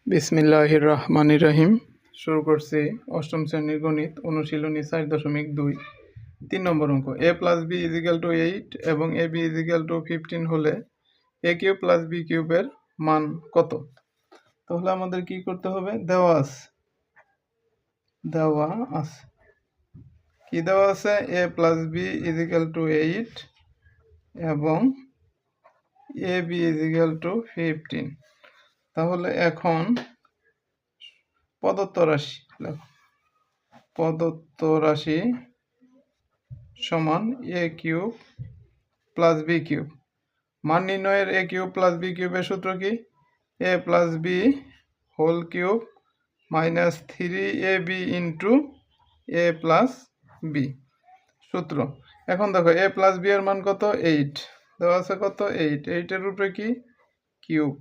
বিসমিল্লাহির রহমানির রহিম। শুরু করছি অষ্টম শ্রেণীর গণিত অনুশীলনী 4.2 3 নম্বর অঙ্ক। a plus B is equal to 8 এবং এ বি ইজিক্যাল টু 15 হলে এ কিউব প্লাস বি কিউবের মান কত? তাহলে আমাদের কি করতে হবে? দেওয়া আছে কি দেওয়া আছে? a plus B is equal to 8 এবং এ বি ইজিক্যাল টু 15। তাহলে এখন প্রদত্ত রাশি সমান A cube plus B cube. মান নির্ণয়ের এ কিউব প্লাস বি কিউবের সূত্র কি? A plus B whole cube minus 3ab into A plus B সূত্র। এখন দেখো এ প্লাস বি এর মান কত? 8 দেওয়া আছে। কত? 8। 8 এর উপরে কি? Cube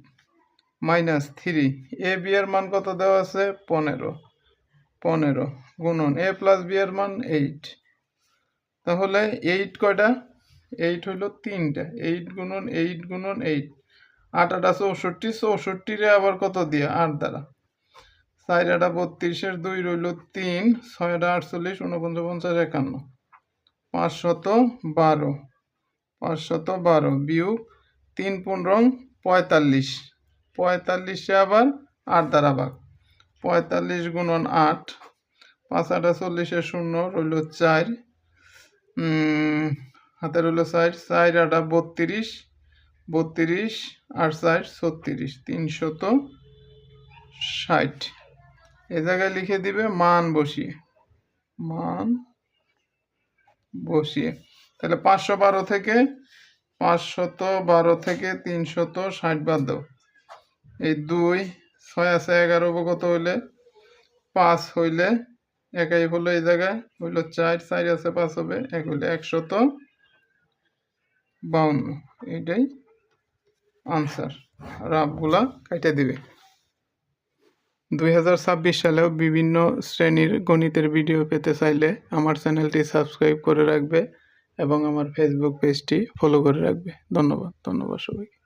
minus 3। এ বি এর মান কত দেওয়া আছে? 15 গুণন এ প্লাস বি এর মান 8। তাহলে 8 কয়টা? 8 হইল 3টা। 8 গুণন 8 গুণন 8 8 8 64। 64 রে আবার কত দিয়ে? 8 দ্বারা। 4 8 32 এর 2 রইল 3 6 8 48 49 50 51 512 বিয়োগ 3 15 45। 45 আবার 8 দ্বারা ভাগ। 45 গুণন 8 5 8 40 এর 0 রইল 4 হাতে রইল 4 4 8 32 32 আর 4 36 360। এ জায়গায় লিখে দিবে মান বসিয়ে তাহলে 512 থেকে 360 বাদ দাও। এই 2 6 আছে 11 কত হইলে 5 হইলে একাই হলো। এই জায়গায় হইল 4 4 আছে 5 হবে 1 হইলে 152। এটাই আনসার। রাবগুলা কেটে দিবে। 2026 সালেও বিভিন্ন শ্রেণীর গণিতের ভিডিও পেতে চাইলে আমার চ্যানেলটি সাবস্ক্রাইব করে রাখবে এবং আমার ফেসবুক পেজটি ফলো করে রাখবে। ধন্যবাদ সবাইকে।